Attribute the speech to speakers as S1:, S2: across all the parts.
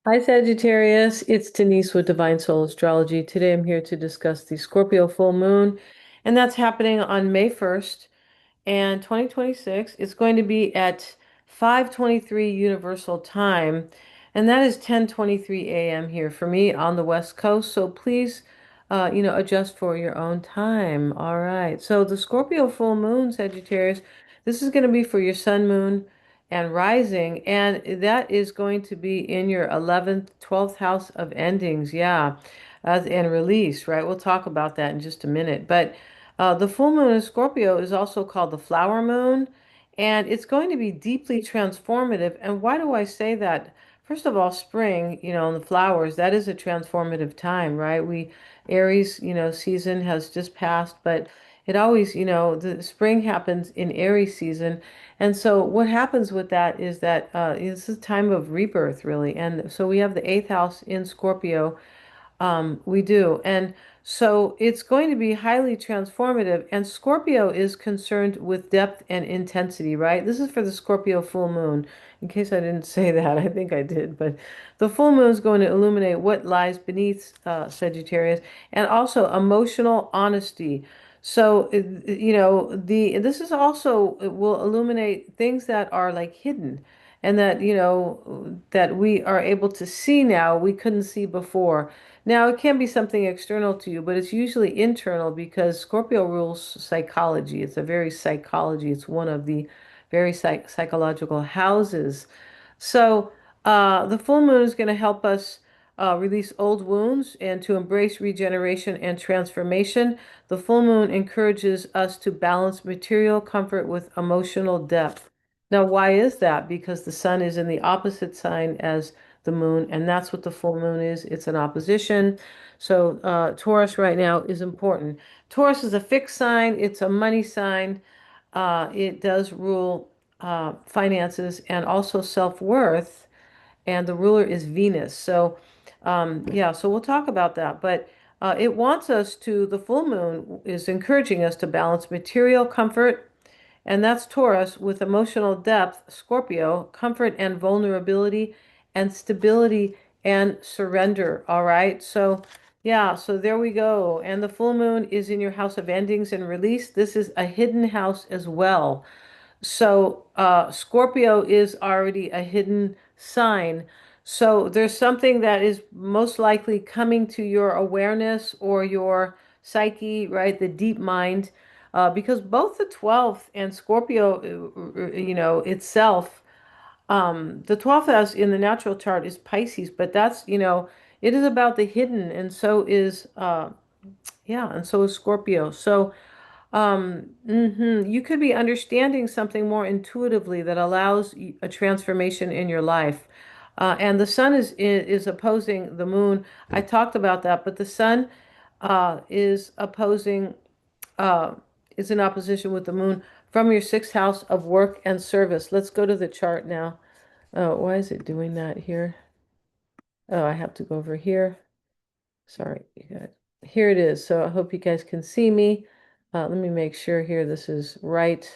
S1: Hi, Sagittarius. It's Denice with Divine Soul Astrology. Today I'm here to discuss the Scorpio full moon, and that's happening on May 1st and 2026. It's going to be at 5:23 Universal Time, and that is 10:23 a.m. here for me on the West Coast. So please, adjust for your own time. All right. So the Scorpio full moon, Sagittarius, this is going to be for your sun, moon, and rising, and that is going to be in your 11th, 12th house of endings. Yeah. And release, right? We'll talk about that in just a minute. But the full moon in Scorpio is also called the flower moon, and it's going to be deeply transformative. And why do I say that? First of all, spring, and the flowers, that is a transformative time, right? Aries, season has just passed, but it always, the spring happens in Aries season. And so what happens with that is that this is a time of rebirth, really. And so we have the eighth house in Scorpio, we do. And so it's going to be highly transformative. And Scorpio is concerned with depth and intensity, right? This is for the Scorpio full moon. In case I didn't say that, I think I did. But the full moon is going to illuminate what lies beneath Sagittarius and also emotional honesty. So, this is also, it will illuminate things that are like hidden and that, that we are able to see now we couldn't see before. Now, it can be something external to you, but it's usually internal because Scorpio rules psychology. It's a very psychology. It's one of the very psychological houses. So, the full moon is going to help us release old wounds and to embrace regeneration and transformation. The full moon encourages us to balance material comfort with emotional depth. Now, why is that? Because the sun is in the opposite sign as the moon, and that's what the full moon is. It's an opposition. So, Taurus right now is important. Taurus is a fixed sign, it's a money sign. It does rule finances and also self-worth, and the ruler is Venus. So, yeah, so we'll talk about that. But it wants us to, the full moon is encouraging us to balance material comfort, and that's Taurus, with emotional depth, Scorpio, comfort and vulnerability, and stability and surrender. All right. So, yeah, so there we go. And the full moon is in your house of endings and release. This is a hidden house as well. So, Scorpio is already a hidden sign. So, there's something that is most likely coming to your awareness or your psyche, right? The deep mind, because both the 12th and Scorpio, itself, the 12th house in the natural chart is Pisces, but that's, it is about the hidden, and so is, yeah, and so is Scorpio. So, you could be understanding something more intuitively that allows a transformation in your life. And the sun is opposing the moon. I talked about that, but the sun is opposing is in opposition with the moon from your sixth house of work and service. Let's go to the chart now. Oh, why is it doing that here? Oh, I have to go over here. Sorry, you guys. Here it is. So I hope you guys can see me. Let me make sure here this is right.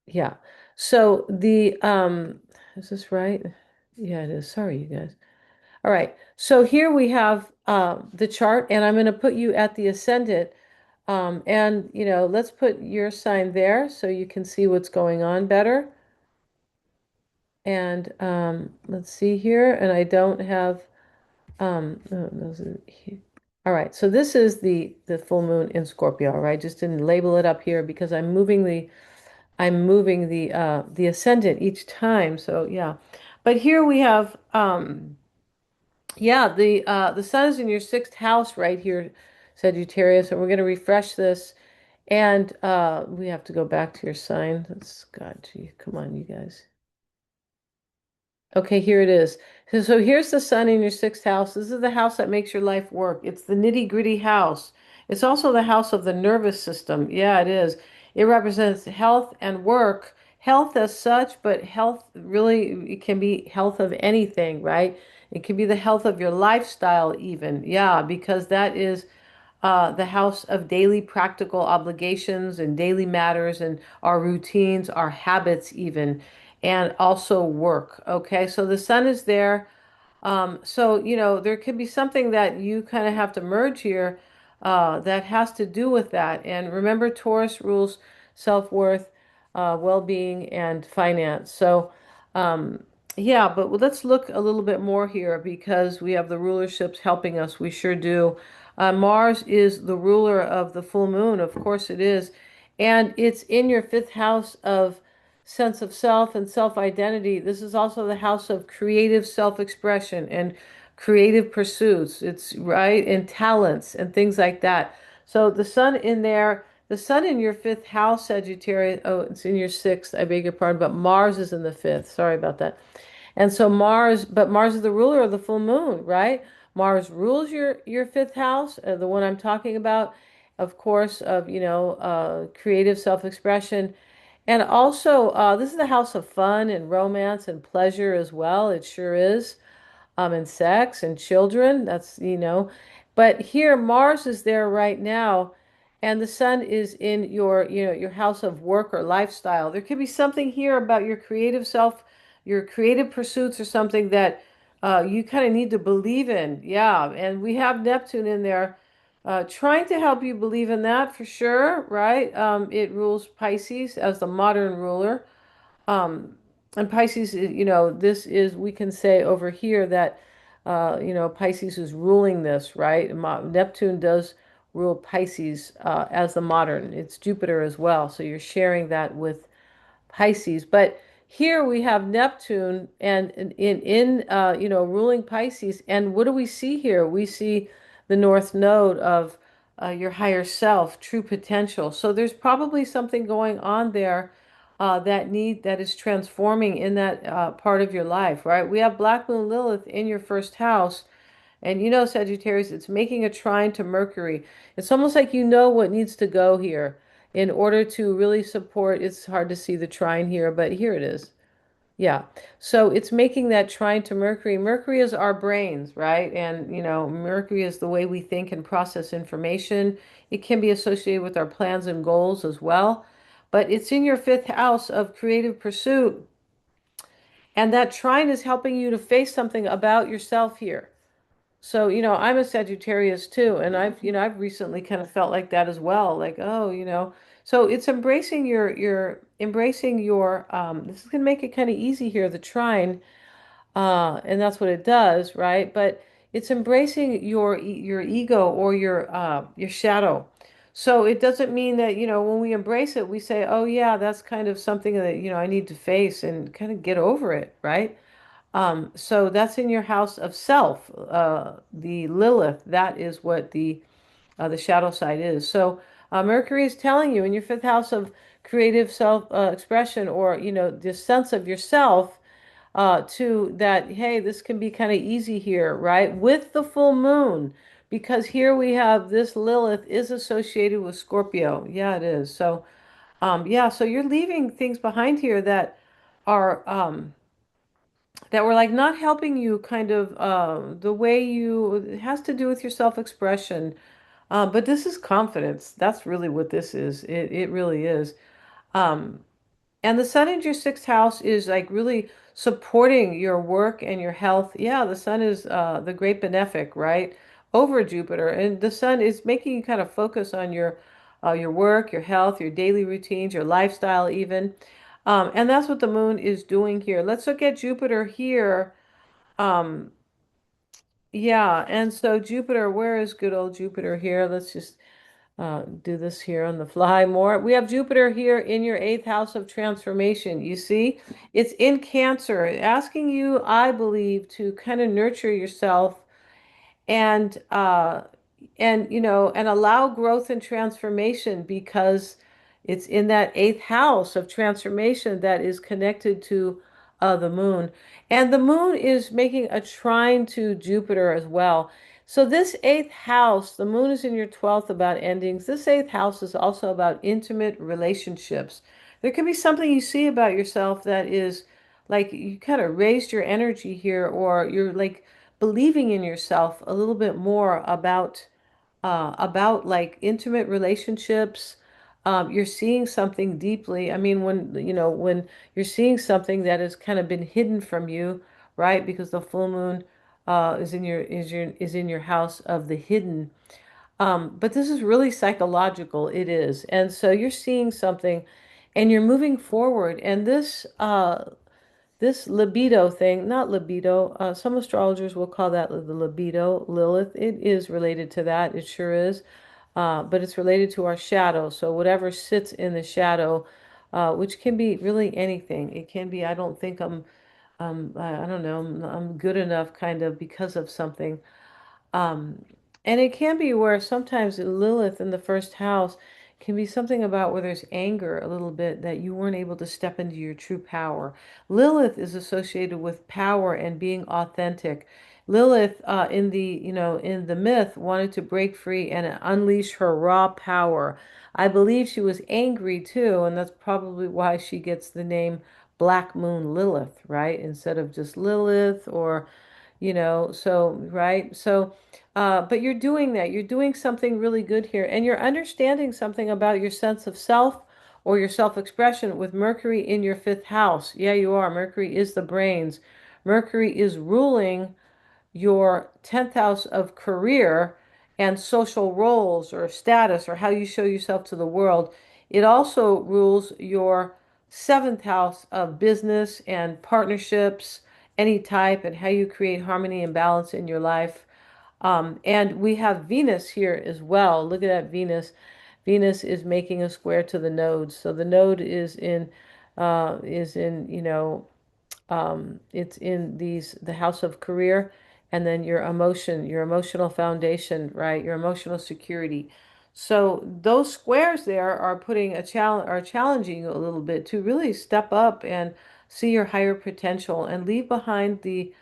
S1: Yeah. So is this right? Yeah, it is. Sorry, you guys. All right. So here we have the chart, and I'm going to put you at the ascendant. And let's put your sign there so you can see what's going on better. And let's see here. And I don't have no, those are all right. So this is the full moon in Scorpio. All right. Just didn't label it up here because I'm moving the ascendant each time. So yeah. But here we have yeah, the sun is in your sixth house right here, Sagittarius, and we're going to refresh this. And we have to go back to your sign. That's God, gee, come on, you guys. Okay, here it is. So here's the sun in your sixth house. This is the house that makes your life work. It's the nitty-gritty house. It's also the house of the nervous system. Yeah, it is. It represents health and work. Health as such, but health really, it can be health of anything, right? It can be the health of your lifestyle even. Yeah, because that is the house of daily practical obligations and daily matters and our routines, our habits even. and also work. Okay, so the sun is there. So, there could be something that you kind of have to merge here that has to do with that. And remember, Taurus rules self-worth, well-being, and finance. So, um, yeah, but let's look a little bit more here because we have the rulerships helping us. We sure do. Mars is the ruler of the full moon. Of course it is. And it's in your fifth house of sense of self and self-identity. This is also the house of creative self-expression and creative pursuits. It's right, and talents and things like that. So the sun in there, the sun in your fifth house, Sagittarius. Oh, it's in your sixth. I beg your pardon, but Mars is in the fifth. Sorry about that. And so Mars is the ruler of the full moon, right? Mars rules your fifth house, the one I'm talking about, of course, of creative self-expression. And also, this is the house of fun and romance and pleasure as well. It sure is. And sex and children. But here Mars is there right now, and the sun is in your house of work or lifestyle. There could be something here about your creative self, your creative pursuits, or something that you kind of need to believe in. Yeah, and we have Neptune in there. Trying to help you believe in that for sure, right? It rules Pisces as the modern ruler. Um, and Pisces, this is, we can say over here that, Pisces is ruling this, right? Neptune does rule Pisces as the modern. It's Jupiter as well. So you're sharing that with Pisces. But here we have Neptune and ruling Pisces. And what do we see here? We see the North Node of your higher self, true potential. So there's probably something going on there that is transforming in that part of your life, right? We have Black Moon Lilith in your first house. And Sagittarius, it's making a trine to Mercury. It's almost like what needs to go here in order to really support. It's hard to see the trine here, but here it is. Yeah. So it's making that trine to Mercury. Mercury is our brains, right? And, Mercury is the way we think and process information. It can be associated with our plans and goals as well. But it's in your fifth house of creative pursuit. And that trine is helping you to face something about yourself here. So, I'm a Sagittarius too, and I've recently kind of felt like that as well. Like, oh, so it's embracing your this is gonna make it kind of easy here, the trine, and that's what it does, right? But it's embracing your ego or your shadow. So it doesn't mean that, when we embrace it, we say, oh yeah, that's kind of something that, I need to face and kind of get over it, right? So that's in your house of self, the Lilith. That is what the shadow side is. So Mercury is telling you in your fifth house of creative self expression, or this sense of yourself, to that. Hey, this can be kind of easy here, right? With the full moon, because here we have this Lilith is associated with Scorpio. Yeah, it is. So yeah, so you're leaving things behind here are that were like not helping you kind of the way it has to do with your self-expression. But this is confidence. That's really what this is. It really is. Um, and the sun in your sixth house is like really supporting your work and your health. Yeah, the sun is the great benefic, right? Over Jupiter. And the sun is making you kind of focus on your work, your health, your daily routines, your lifestyle even. And that's what the moon is doing here. Let's look at Jupiter here. Um, yeah, and so Jupiter, where is good old Jupiter here? Let's just do this here on the fly more. We have Jupiter here in your eighth house of transformation. You see, it's in Cancer, asking you, I believe, to kind of nurture yourself and and allow growth and transformation because it's in that eighth house of transformation that is connected to the moon. And the moon is making a trine to Jupiter as well. So this eighth house, the moon is in your 12th about endings. This eighth house is also about intimate relationships. There can be something you see about yourself that is like you kind of raised your energy here, or you're like believing in yourself a little bit more about like intimate relationships, You're seeing something deeply. I mean, when you're seeing something that has kind of been hidden from you, right? Because the full moon is in your house of the hidden. But this is really psychological. It is. And so you're seeing something and you're moving forward. And this libido thing, not libido, some astrologers will call that the libido, Lilith. It is related to that. It sure is. But it's related to our shadow. So whatever sits in the shadow, which can be really anything. It can be, I don't think I don't know, I'm good enough kind of because of something. Um, and it can be where sometimes Lilith in the first house can be something about where there's anger a little bit that you weren't able to step into your true power. Lilith is associated with power and being authentic. Lilith, in the myth, wanted to break free and unleash her raw power. I believe she was angry too, and that's probably why she gets the name Black Moon Lilith, right? Instead of just Lilith or right. But you're doing that. You're doing something really good here, and you're understanding something about your sense of self or your self-expression with Mercury in your fifth house. Yeah, you are. Mercury is the brains. Mercury is ruling your 10th house of career and social roles or status or how you show yourself to the world. It also rules your seventh house of business and partnerships, any type, and how you create harmony and balance in your life. And we have Venus here as well. Look at that Venus. Venus is making a square to the nodes. So the node is in, it's in the house of career, and then your emotional foundation, right? Your emotional security. So those squares there are putting are challenging you a little bit to really step up and see your higher potential and leave behind the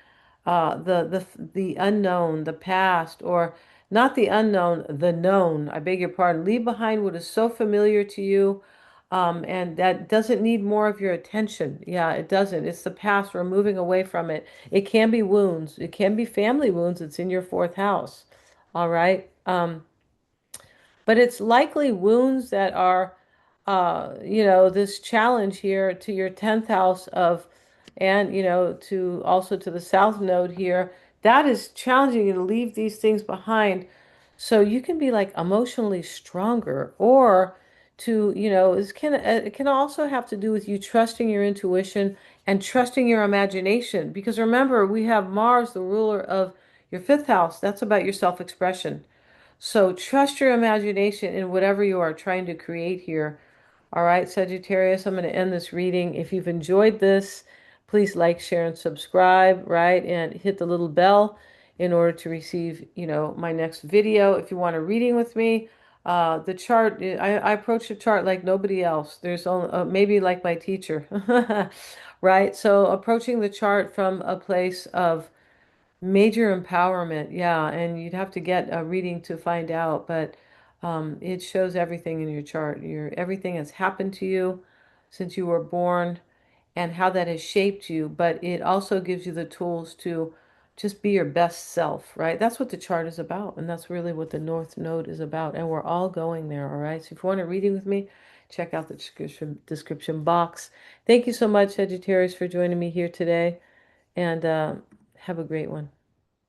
S1: unknown, the past, or not the unknown, the known. I beg your pardon. Leave behind what is so familiar to you, and that doesn't need more of your attention. Yeah, it doesn't. It's the past. We're moving away from it. It can be wounds. It can be family wounds. It's in your fourth house. All right. But it's likely wounds that are, this challenge here to your 10th house of, and, to also to the south node here, that is challenging you to leave these things behind so you can be like emotionally stronger or it can also have to do with you trusting your intuition and trusting your imagination. Because remember, we have Mars, the ruler of your fifth house. That's about your self-expression. So trust your imagination in whatever you are trying to create here. All right, Sagittarius, I'm going to end this reading. If you've enjoyed this, please like, share, and subscribe, right? And hit the little bell in order to receive, my next video. If you want a reading with me, the chart, I approach the chart like nobody else. There's only, maybe like my teacher, right? So approaching the chart from a place of major empowerment, yeah, and you'd have to get a reading to find out, but it shows everything in your chart, everything that's happened to you since you were born and how that has shaped you, but it also gives you the tools to just be your best self, right? That's what the chart is about, and that's really what the North Node is about, and we're all going there, all right? So if you want a reading with me, check out the description box. Thank you so much, Sagittarius, for joining me here today, and have a great one.